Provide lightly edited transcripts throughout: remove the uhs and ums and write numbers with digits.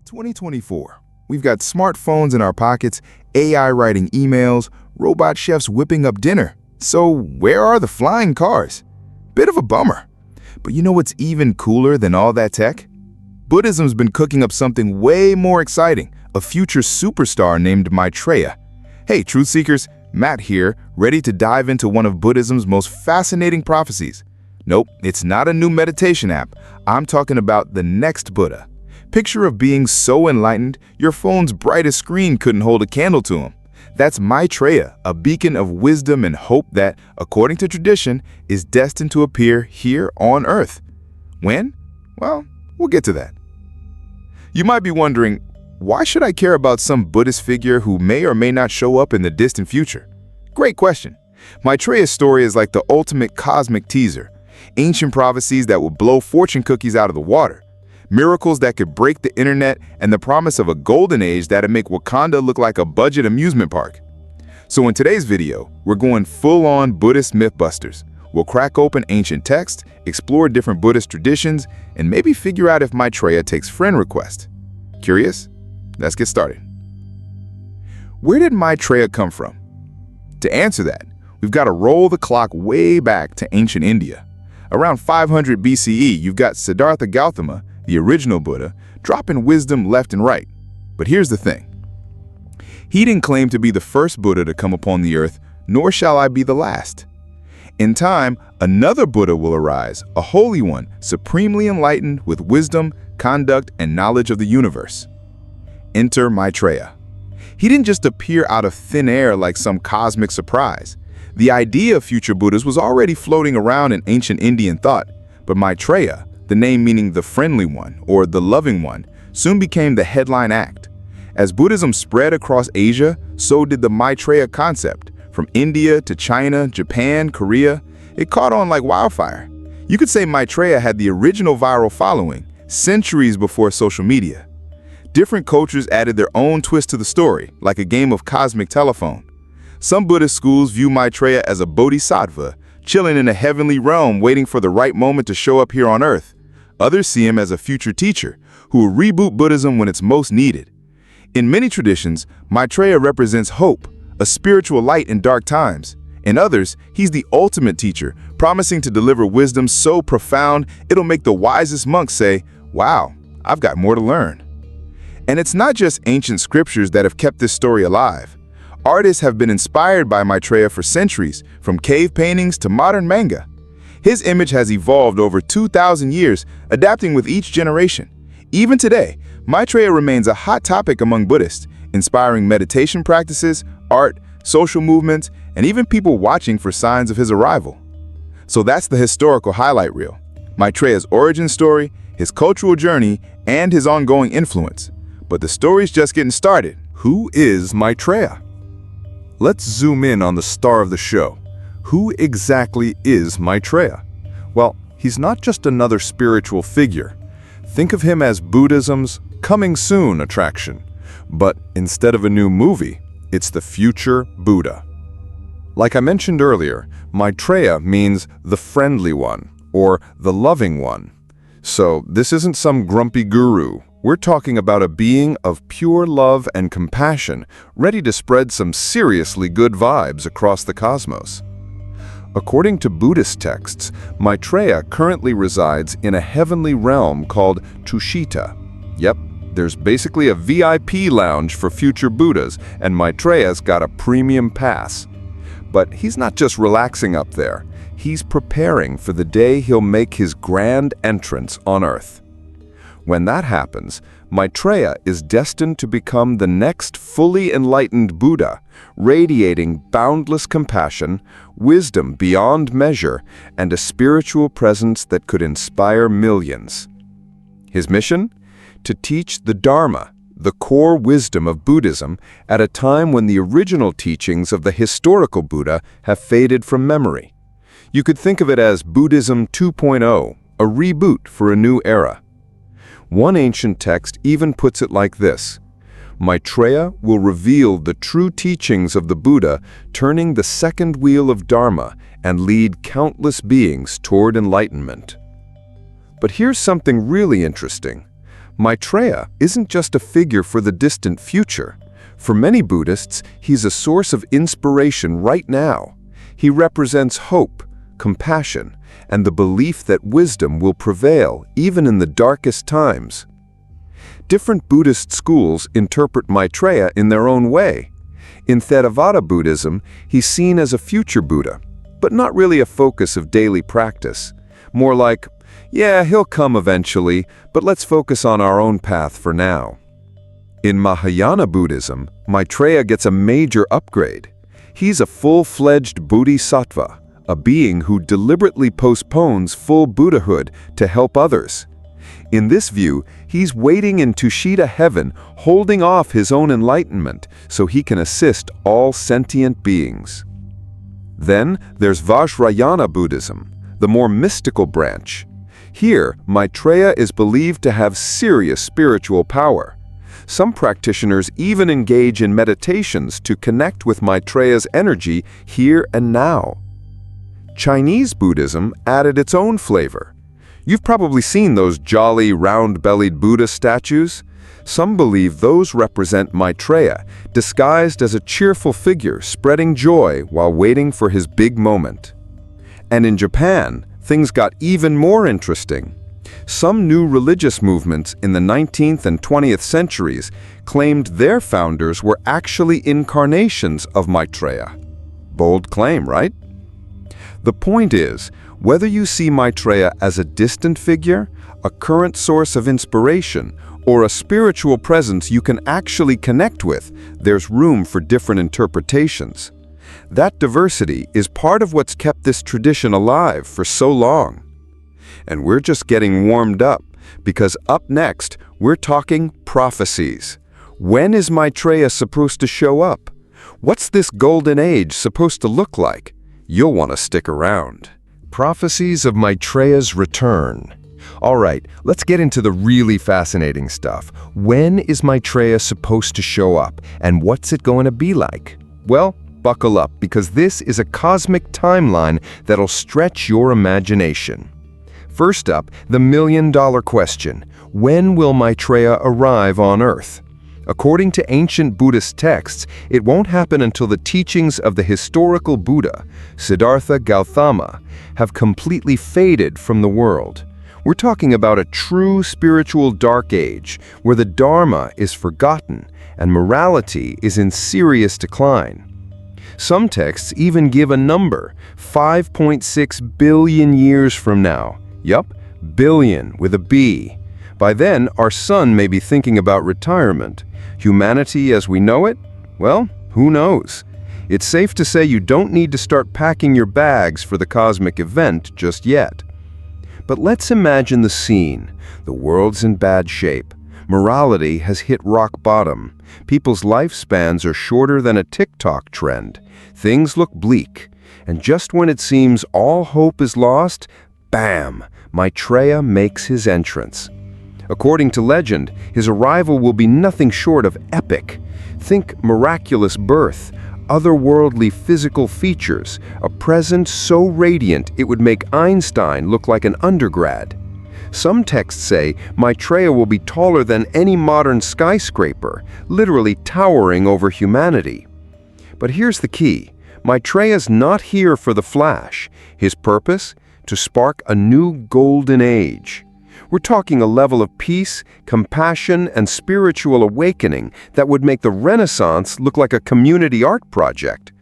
2024. We've got smartphones in our pockets, AI writing emails, robot chefs whipping up dinner. So where are the flying cars? Bit of a bummer. But you know what's even cooler than all that tech? Buddhism's been cooking up something way more exciting, a future superstar named Maitreya. Hey, truth seekers, Matt here, ready to dive into one of Buddhism's most fascinating prophecies. Nope, it's not a new meditation app. I'm talking about the next Buddha. Picture of being so enlightened, your phone's brightest screen couldn't hold a candle to him. That's Maitreya, a beacon of wisdom and hope that, according to tradition, is destined to appear here on Earth. When? Well, we'll get to that. You might be wondering, why should I care about some Buddhist figure who may or may not show up in the distant future? Great question. Maitreya's story is like the ultimate cosmic teaser. Ancient prophecies that will blow fortune cookies out of the water. Miracles that could break the internet, and the promise of a golden age that'd make Wakanda look like a budget amusement park. So in today's video, we're going full-on Buddhist Mythbusters. We'll crack open ancient texts, explore different Buddhist traditions, and maybe figure out if Maitreya takes friend requests. Curious? Let's get started. Where did Maitreya come from? To answer that, we've got to roll the clock way back to ancient India. Around 500 BCE, you've got Siddhartha Gautama, the original Buddha, dropping wisdom left and right. But here's the thing. He didn't claim to be the first Buddha to come upon the earth, nor shall I be the last. In time, another Buddha will arise, a holy one, supremely enlightened with wisdom, conduct, and knowledge of the universe. Enter Maitreya. He didn't just appear out of thin air like some cosmic surprise. The idea of future Buddhas was already floating around in ancient Indian thought, but Maitreya, the name meaning the friendly one or the loving one, soon became the headline act. As Buddhism spread across Asia, so did the Maitreya concept. From India to China, Japan, Korea, it caught on like wildfire. You could say Maitreya had the original viral following, centuries before social media. Different cultures added their own twist to the story, like a game of cosmic telephone. Some Buddhist schools view Maitreya as a bodhisattva, chilling in a heavenly realm waiting for the right moment to show up here on Earth. Others see him as a future teacher who will reboot Buddhism when it's most needed. In many traditions, Maitreya represents hope, a spiritual light in dark times. In others, he's the ultimate teacher, promising to deliver wisdom so profound it'll make the wisest monks say, "Wow, I've got more to learn." And it's not just ancient scriptures that have kept this story alive. Artists have been inspired by Maitreya for centuries, from cave paintings to modern manga. His image has evolved over 2,000 years, adapting with each generation. Even today, Maitreya remains a hot topic among Buddhists, inspiring meditation practices, art, social movements, and even people watching for signs of his arrival. So that's the historical highlight reel. Maitreya's origin story, his cultural journey, and his ongoing influence. But the story's just getting started. Who is Maitreya? Let's zoom in on the star of the show. Who exactly is Maitreya? Well, he's not just another spiritual figure. Think of him as Buddhism's coming soon attraction. But instead of a new movie, it's the future Buddha. Like I mentioned earlier, Maitreya means the friendly one or the loving one. So this isn't some grumpy guru. We're talking about a being of pure love and compassion, ready to spread some seriously good vibes across the cosmos. According to Buddhist texts, Maitreya currently resides in a heavenly realm called Tushita. Yep, there's basically a VIP lounge for future Buddhas, and Maitreya's got a premium pass. But he's not just relaxing up there. He's preparing for the day he'll make his grand entrance on Earth. When that happens, Maitreya is destined to become the next fully enlightened Buddha, radiating boundless compassion, wisdom beyond measure, and a spiritual presence that could inspire millions. His mission? To teach the Dharma, the core wisdom of Buddhism, at a time when the original teachings of the historical Buddha have faded from memory. You could think of it as Buddhism 2.0, a reboot for a new era. One ancient text even puts it like this: Maitreya will reveal the true teachings of the Buddha, turning the second wheel of Dharma and lead countless beings toward enlightenment. But here's something really interesting. Maitreya isn't just a figure for the distant future. For many Buddhists, he's a source of inspiration right now. He represents hope, compassion, and the belief that wisdom will prevail even in the darkest times. Different Buddhist schools interpret Maitreya in their own way. In Theravada Buddhism, he's seen as a future Buddha, but not really a focus of daily practice. More like, yeah, he'll come eventually, but let's focus on our own path for now. In Mahayana Buddhism, Maitreya gets a major upgrade. He's a full-fledged bodhisattva, a being who deliberately postpones full Buddhahood to help others. In this view, he's waiting in Tushita heaven, holding off his own enlightenment so he can assist all sentient beings. Then there's Vajrayana Buddhism, the more mystical branch. Here, Maitreya is believed to have serious spiritual power. Some practitioners even engage in meditations to connect with Maitreya's energy here and now. Chinese Buddhism added its own flavor. You've probably seen those jolly, round-bellied Buddha statues. Some believe those represent Maitreya, disguised as a cheerful figure spreading joy while waiting for his big moment. And in Japan, things got even more interesting. Some new religious movements in the 19th and 20th centuries claimed their founders were actually incarnations of Maitreya. Bold claim, right? The point is, whether you see Maitreya as a distant figure, a current source of inspiration, or a spiritual presence you can actually connect with, there's room for different interpretations. That diversity is part of what's kept this tradition alive for so long. And we're just getting warmed up, because up next, we're talking prophecies. When is Maitreya supposed to show up? What's this golden age supposed to look like? You'll want to stick around. Prophecies of Maitreya's return. All right, let's get into the really fascinating stuff. When is Maitreya supposed to show up, and what's it going to be like? Well, buckle up, because this is a cosmic timeline that'll stretch your imagination. First up, the million-dollar question. When will Maitreya arrive on Earth? According to ancient Buddhist texts, it won't happen until the teachings of the historical Buddha, Siddhartha Gautama, have completely faded from the world. We're talking about a true spiritual dark age, where the Dharma is forgotten and morality is in serious decline. Some texts even give a number, 5.6 billion years from now. Yup, billion with a B. By then, our sun may be thinking about retirement. Humanity as we know it? Well, who knows? It's safe to say you don't need to start packing your bags for the cosmic event just yet. But let's imagine the scene. The world's in bad shape. Morality has hit rock bottom. People's lifespans are shorter than a TikTok trend. Things look bleak. And just when it seems all hope is lost, bam! Maitreya makes his entrance. According to legend, his arrival will be nothing short of epic. Think miraculous birth, otherworldly physical features, a presence so radiant it would make Einstein look like an undergrad. Some texts say Maitreya will be taller than any modern skyscraper, literally towering over humanity. But here's the key. Maitreya's not here for the flash. His purpose? To spark a new golden age. We're talking a level of peace, compassion, and spiritual awakening that would make the Renaissance look like a community art project.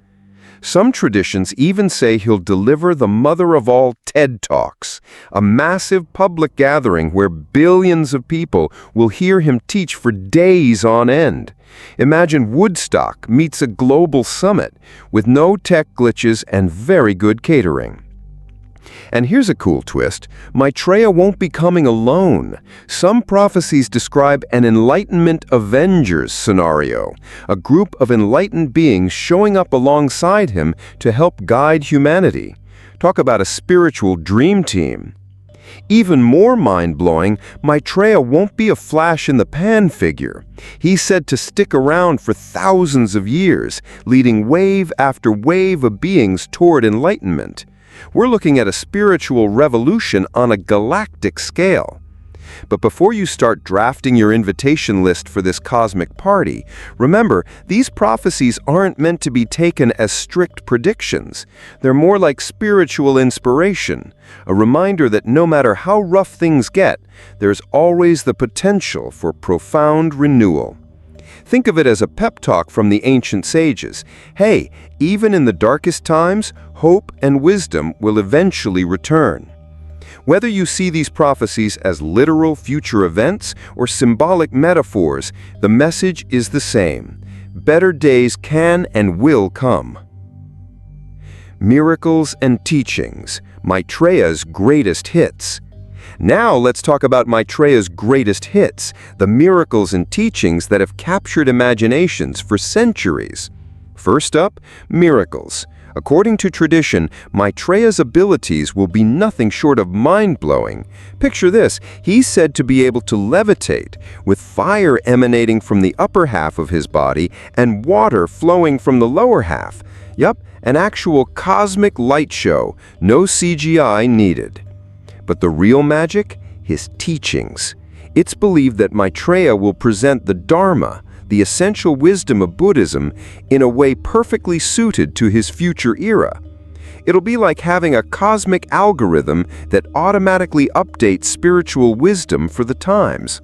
Some traditions even say he'll deliver the mother of all TED Talks, a massive public gathering where billions of people will hear him teach for days on end. Imagine Woodstock meets a global summit with no tech glitches and very good catering. And here's a cool twist. Maitreya won't be coming alone. Some prophecies describe an Enlightenment Avengers scenario, a group of enlightened beings showing up alongside him to help guide humanity. Talk about a spiritual dream team. Even more mind-blowing, Maitreya won't be a flash-in-the-pan figure. He's said to stick around for thousands of years, leading wave after wave of beings toward enlightenment. We're looking at a spiritual revolution on a galactic scale. But before you start drafting your invitation list for this cosmic party, remember, these prophecies aren't meant to be taken as strict predictions. They're more like spiritual inspiration, a reminder that no matter how rough things get, there's always the potential for profound renewal. Think of it as a pep talk from the ancient sages. Hey, even in the darkest times, hope and wisdom will eventually return. Whether you see these prophecies as literal future events or symbolic metaphors, the message is the same. Better days can and will come. Miracles and teachings, Maitreya's greatest hits. Now let's talk about Maitreya's greatest hits, the miracles and teachings that have captured imaginations for centuries. First up, miracles. According to tradition, Maitreya's abilities will be nothing short of mind-blowing. Picture this, he's said to be able to levitate, with fire emanating from the upper half of his body and water flowing from the lower half. Yup, an actual cosmic light show, no CGI needed. But the real magic? His teachings. It's believed that Maitreya will present the Dharma, the essential wisdom of Buddhism, in a way perfectly suited to his future era. It'll be like having a cosmic algorithm that automatically updates spiritual wisdom for the times.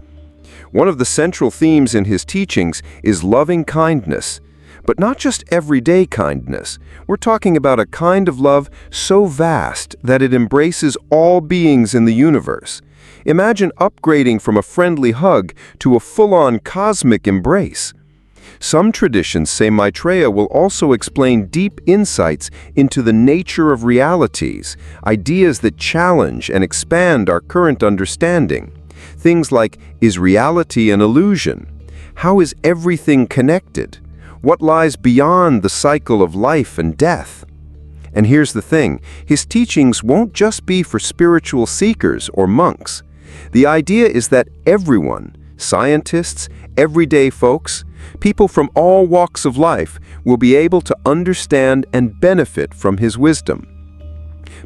One of the central themes in his teachings is loving kindness. But not just everyday kindness. We're talking about a kind of love so vast that it embraces all beings in the universe. Imagine upgrading from a friendly hug to a full-on cosmic embrace. Some traditions say Maitreya will also explain deep insights into the nature of realities, ideas that challenge and expand our current understanding. Things like, is reality an illusion? How is everything connected? What lies beyond the cycle of life and death? And here's the thing, his teachings won't just be for spiritual seekers or monks. The idea is that everyone, scientists, everyday folks, people from all walks of life, will be able to understand and benefit from his wisdom.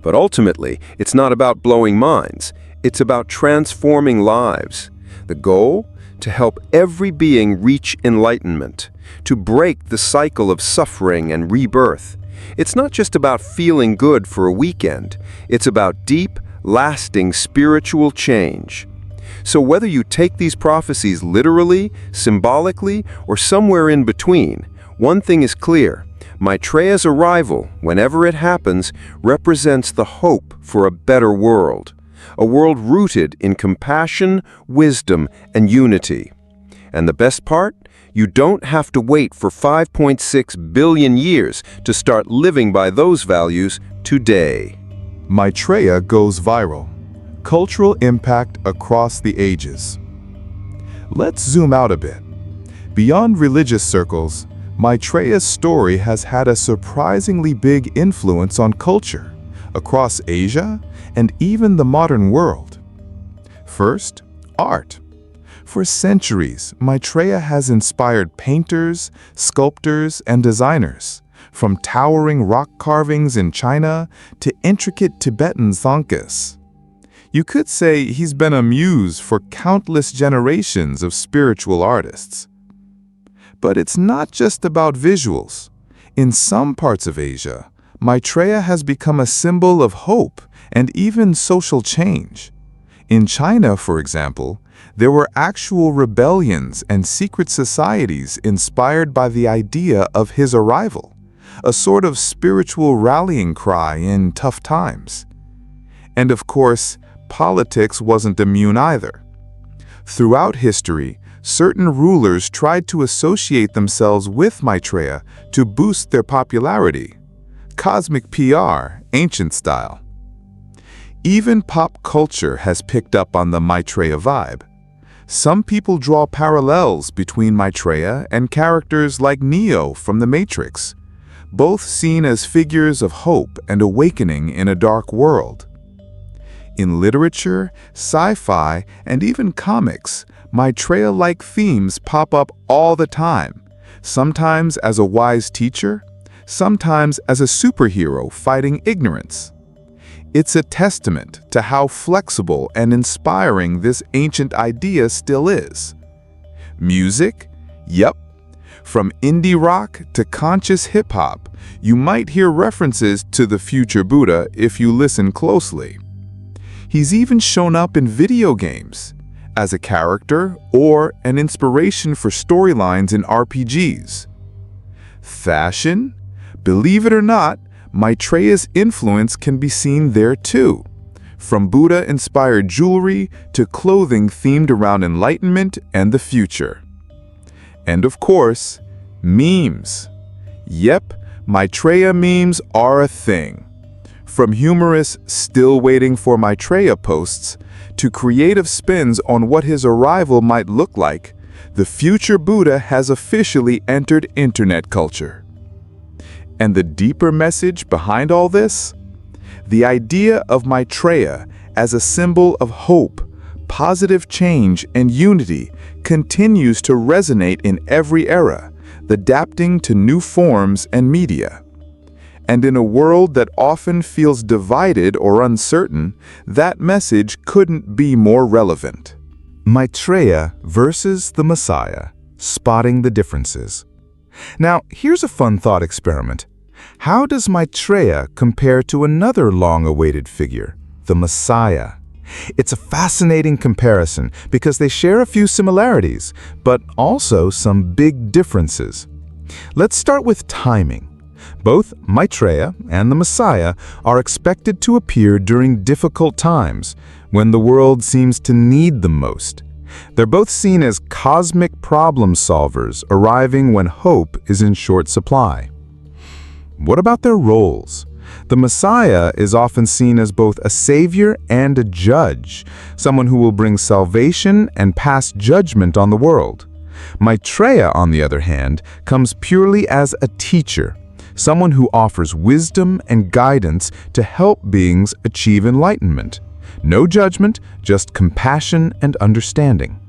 But ultimately, it's not about blowing minds. It's about transforming lives. The goal? To help every being reach enlightenment, to break the cycle of suffering and rebirth. It's not just about feeling good for a weekend. It's about deep, lasting spiritual change. So whether you take these prophecies literally, symbolically, or somewhere in between, one thing is clear. Maitreya's arrival, whenever it happens, represents the hope for a better world. A world rooted in compassion, wisdom, and unity. And the best part? You don't have to wait for 5.6 billion years to start living by those values today. Maitreya goes viral. Cultural impact across the ages. Let's zoom out a bit. Beyond religious circles, Maitreya's story has had a surprisingly big influence on culture, across Asia and even the modern world. First, art. For centuries, Maitreya has inspired painters, sculptors, and designers, from towering rock carvings in China to intricate Tibetan thangkas. You could say he's been a muse for countless generations of spiritual artists. But it's not just about visuals. In some parts of Asia, Maitreya has become a symbol of hope and even social change. In China, for example, there were actual rebellions and secret societies inspired by the idea of his arrival, a sort of spiritual rallying cry in tough times. And of course, politics wasn't immune either. Throughout history, certain rulers tried to associate themselves with Maitreya to boost their popularity. Cosmic PR, ancient style. Even pop culture has picked up on the Maitreya vibe. Some people draw parallels between Maitreya and characters like Neo from The Matrix, both seen as figures of hope and awakening in a dark world. In literature, sci-fi, and even comics, Maitreya-like themes pop up all the time, sometimes as a wise teacher, sometimes as a superhero fighting ignorance. It's a testament to how flexible and inspiring this ancient idea still is. Music? Yep. From indie rock to conscious hip-hop, you might hear references to the future Buddha if you listen closely. He's even shown up in video games, as a character or an inspiration for storylines in RPGs. Fashion? Believe it or not, Maitreya's influence can be seen there too. From Buddha-inspired jewelry to clothing themed around enlightenment and the future. And of course, memes. Yep, Maitreya memes are a thing. From humorous, still waiting for Maitreya posts, to creative spins on what his arrival might look like, the future Buddha has officially entered internet culture. And the deeper message behind all this? The idea of Maitreya as a symbol of hope, positive change, and unity continues to resonate in every era, adapting to new forms and media. And in a world that often feels divided or uncertain, that message couldn't be more relevant. Maitreya versus the Messiah, spotting the differences. Now, here's a fun thought experiment. How does Maitreya compare to another long-awaited figure, the Messiah? It's a fascinating comparison because they share a few similarities, but also some big differences. Let's start with timing. Both Maitreya and the Messiah are expected to appear during difficult times, when the world seems to need them most. They're both seen as cosmic problem solvers arriving when hope is in short supply. What about their roles? The Messiah is often seen as both a savior and a judge, someone who will bring salvation and pass judgment on the world. Maitreya, on the other hand, comes purely as a teacher, someone who offers wisdom and guidance to help beings achieve enlightenment. No judgment, just compassion and understanding.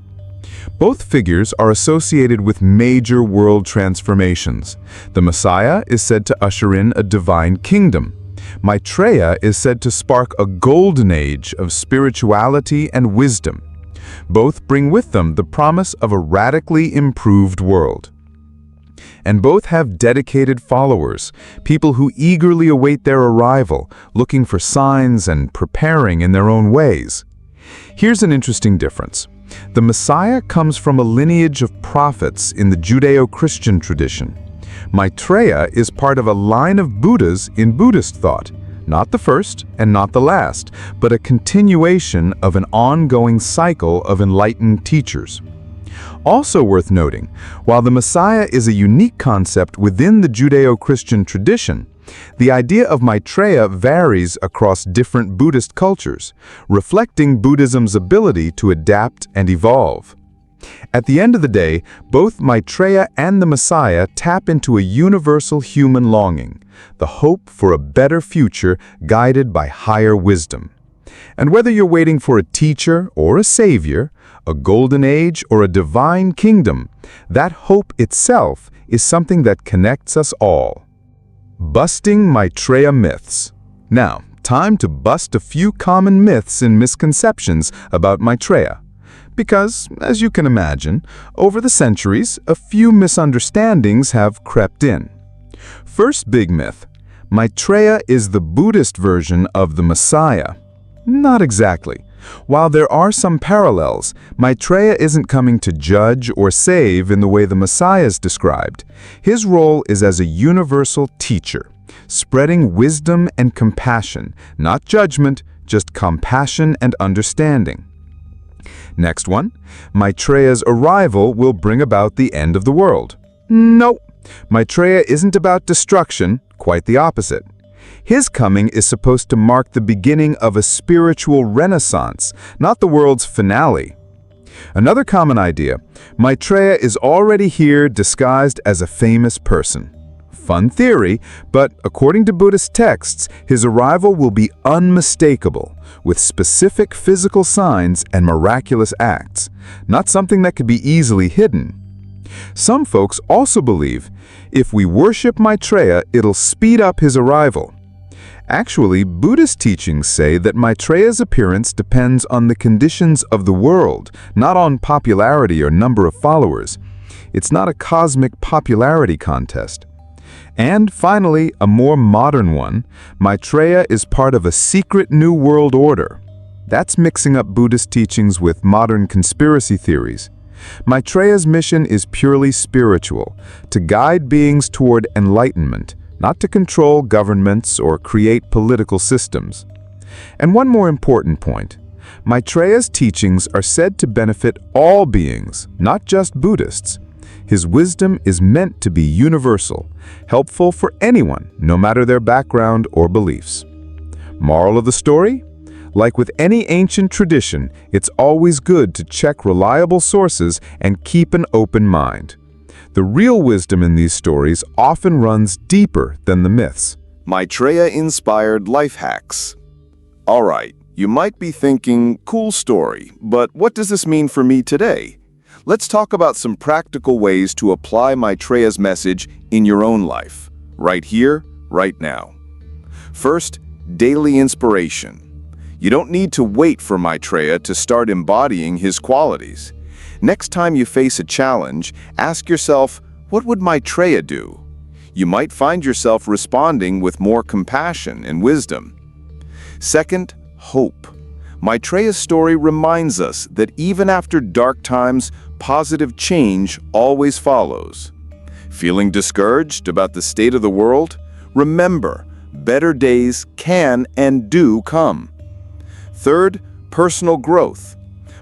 Both figures are associated with major world transformations. The Messiah is said to usher in a divine kingdom. Maitreya is said to spark a golden age of spirituality and wisdom. Both bring with them the promise of a radically improved world. And both have dedicated followers, people who eagerly await their arrival, looking for signs and preparing in their own ways. Here's an interesting difference. The Messiah comes from a lineage of prophets in the Judeo-Christian tradition. Maitreya is part of a line of Buddhas in Buddhist thought, not the first and not the last, but a continuation of an ongoing cycle of enlightened teachers. Also worth noting, while the Messiah is a unique concept within the Judeo-Christian tradition, the idea of Maitreya varies across different Buddhist cultures, reflecting Buddhism's ability to adapt and evolve. At the end of the day, both Maitreya and the Messiah tap into a universal human longing, the hope for a better future guided by higher wisdom. And whether you're waiting for a teacher or a savior, a golden age or a divine kingdom, that hope itself is something that connects us all. Busting Maitreya myths. Now, time to bust a few common myths and misconceptions about Maitreya. Because, as you can imagine, over the centuries, a few misunderstandings have crept in. First big myth: Maitreya is the Buddhist version of the Messiah. Not exactly. While there are some parallels, Maitreya isn't coming to judge or save in the way the Messiah is described. His role is as a universal teacher, spreading wisdom and compassion, not judgment, just compassion and understanding. Next one, Maitreya's arrival will bring about the end of the world. Nope, Maitreya isn't about destruction, quite the opposite. His coming is supposed to mark the beginning of a spiritual renaissance, not the world's finale. Another common idea: Maitreya is already here disguised as a famous person. Fun theory, but according to Buddhist texts, his arrival will be unmistakable, with specific physical signs and miraculous acts, not something that could be easily hidden. Some folks also believe if we worship Maitreya, it'll speed up his arrival. Actually, Buddhist teachings say that Maitreya's appearance depends on the conditions of the world, not on popularity or number of followers. It's not a cosmic popularity contest. And finally, a more modern one, Maitreya is part of a secret new world order. That's mixing up Buddhist teachings with modern conspiracy theories. Maitreya's mission is purely spiritual, to guide beings toward enlightenment, not to control governments or create political systems. And one more important point. Maitreya's teachings are said to benefit all beings, not just Buddhists. His wisdom is meant to be universal, helpful for anyone, no matter their background or beliefs. Moral of the story? Like with any ancient tradition, it's always good to check reliable sources and keep an open mind. The real wisdom in these stories often runs deeper than the myths. Maitreya-inspired life hacks. All right, you might be thinking, cool story, but what does this mean for me today? Let's talk about some practical ways to apply Maitreya's message in your own life, right here, right now. First, daily inspiration. You don't need to wait for Maitreya to start embodying his qualities. Next time you face a challenge, ask yourself, what would Maitreya do? You might find yourself responding with more compassion and wisdom. Second, hope. Maitreya's story reminds us that even after dark times, positive change always follows. Feeling discouraged about the state of the world? Remember, better days can and do come. Third, personal growth.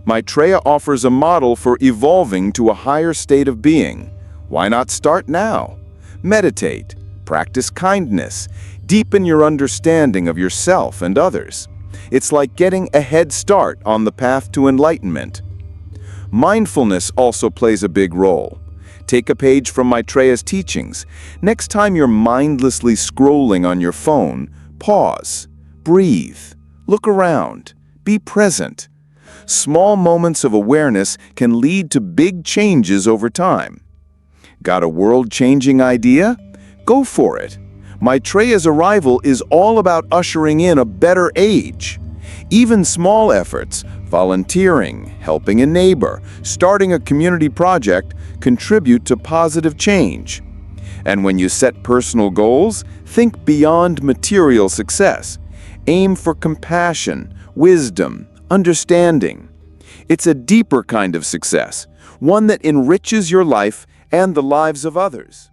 Maitreya offers a model for evolving to a higher state of being. Why not start now? Meditate, practice kindness, deepen your understanding of yourself and others. It's like getting a head start on the path to enlightenment. Mindfulness also plays a big role. Take a page from Maitreya's teachings. Next time you're mindlessly scrolling on your phone, pause, breathe, look around, be present. Small moments of awareness can lead to big changes over time. Got a world-changing idea? Go for it. Maitreya's arrival is all about ushering in a better age. Even small efforts, volunteering, helping a neighbor, starting a community project, contribute to positive change. And when you set personal goals, think beyond material success. Aim for compassion, wisdom, understanding. It's a deeper kind of success, one that enriches your life and the lives of others.